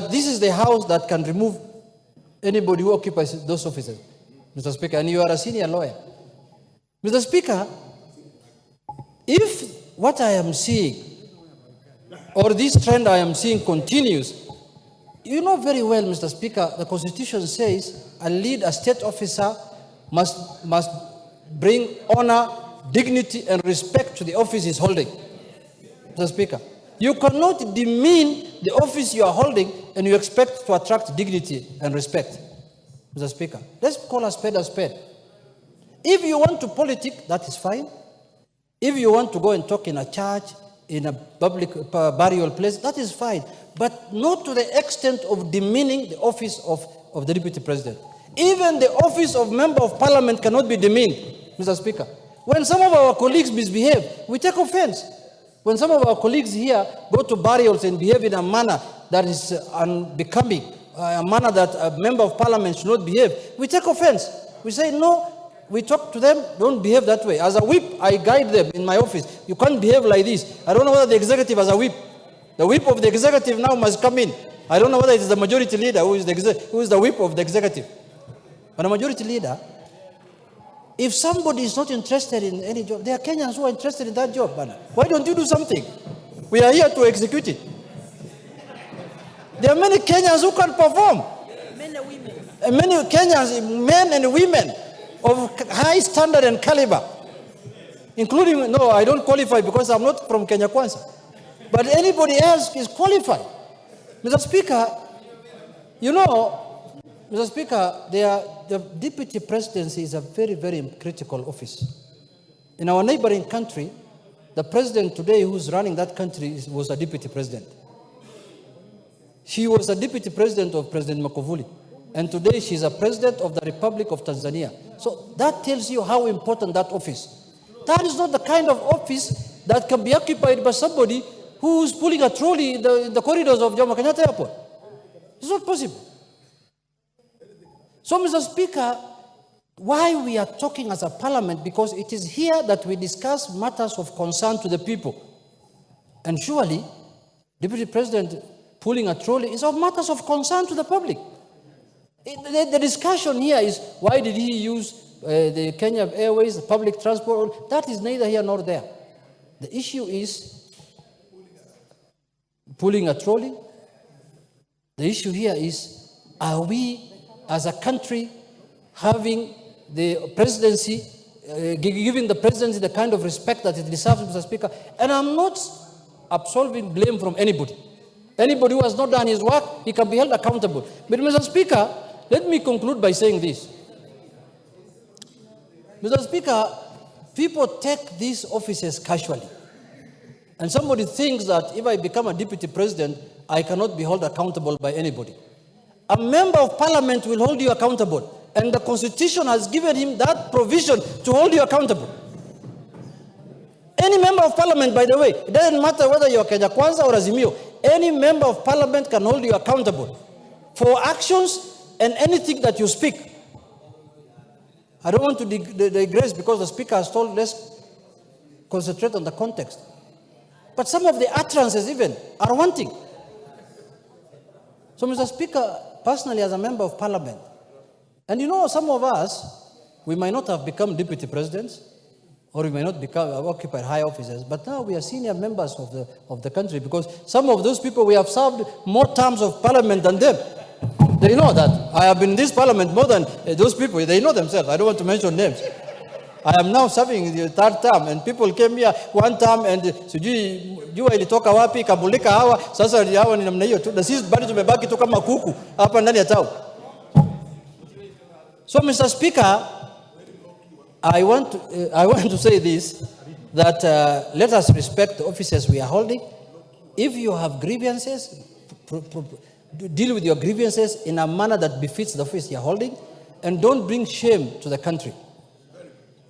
that this is the house that can remove anybody who occupies those offices, Mr. Speaker, and you are a senior lawyer. Mr. Speaker, if what I am seeing, or this trend I am seeing continues, you know very well, Mr. Speaker, the Constitution says a state officer must bring honor, dignity, and respect to the office he's holding. Mr. Speaker, you cannot demean the office you are holding and you expect to attract dignity and respect. Mr. Speaker, let's call a spade a spade. If you want to politic, that is fine. If you want to go and talk in a church, in a public burial place, that is fine. But not to the extent of demeaning the office of the Deputy President. Even the office of Member of Parliament cannot be demeaned, Mr. Speaker. When some of our colleagues misbehave, we take offense. When some of our colleagues here go to burials and behave in a manner that is unbecoming, a manner that a Member of Parliament should not behave, we take offense. We say, no, we talk to them, don't behave that way. As a whip, I guide them in my office. You can't behave like this. I don't know whether the executive has a whip. The whip of the executive now must come in. I don't know whether it is the majority leader who is the whip of the executive. But a majority leader, if somebody is not interested in any job, there are Kenyans who are interested in that job. Man. Why don't you do something? We are here to execute it. There are many Kenyans who can perform. Men and women. And many Kenyans, men and women, of high standard and caliber, including, no, I don't qualify because I'm not from Kenya Kwanza, but anybody else is qualified. Mr. Speaker, you know, Mr. Speaker, the deputy presidency is a very, very critical office. In our neighboring country, the president today who's running that country was a deputy president. She was a deputy president of President Magufuli. And today she's a president of the Republic of Tanzania. So that tells you how important that office. That is not the kind of office that can be occupied by somebody who's pulling a trolley in the corridors of Jomo Kenyatta Airport. It's not possible. So, Mr. Speaker, why we are talking as a parliament, because it is here that we discuss matters of concern to the people. And surely, Deputy President pulling a trolley is of matters of concern to the public. The discussion here is, why did he use the Kenya Airways, the public transport? That is neither here nor there. The issue is pulling a trolley. The issue here is, are we as a country having the presidency, giving the presidency the kind of respect that it deserves, Mr. Speaker? And I'm not absolving blame from anybody. Anybody who has not done his work, he can be held accountable. But, Mr. Speaker, let me conclude by saying this. Mr. Speaker, people take these offices casually. And somebody thinks that if I become a deputy president, I cannot be held accountable by anybody. A member of parliament will hold you accountable. And the Constitution has given him that provision to hold you accountable. Any member of parliament, by the way, it doesn't matter whether you're Kenya Kwanza or Azimio, any member of parliament can hold you accountable for actions and anything that you speak. I don't want to digress because the speaker has told, let's concentrate on the context. But some of the utterances even are wanting. So, Mr. Speaker, personally as a member of parliament, and you know, some of us, we might not have become deputy presidents, or we may not occupy high offices, but now we are senior members of the country, because some of those people, we have served more terms of parliament than them. They know that. I have been in this parliament more than those people. They know themselves. I don't want to mention names. I am now serving the third term, and people came here one term and sijui jua ilitoka wapi kabulika hawa sasa hawa ni namna hiyo tu, na sisi bado tumebaki tu kama kuku hapa ndani ya tao. So, Mr. Speaker, I want to say this, that let us respect the offices we are holding. If you have grievances, deal with your grievances in a manner that befits the office you are holding, and don't bring shame to the country.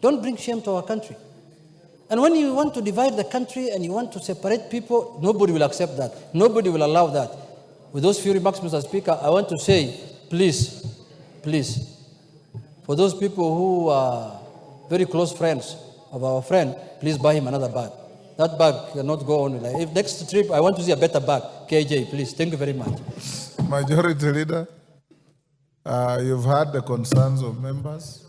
Don't bring shame to our country. And when you want to divide the country and you want to separate people, nobody will accept that. Nobody will allow that. With those few remarks, Mr. Speaker, I want to say, please, for those people who are very close friends of our friend, please buy him another bag. That bag cannot go on. If next trip, I want to see a better bag. KJ, please. Thank you very much. Majority Leader, you've heard the concerns of members.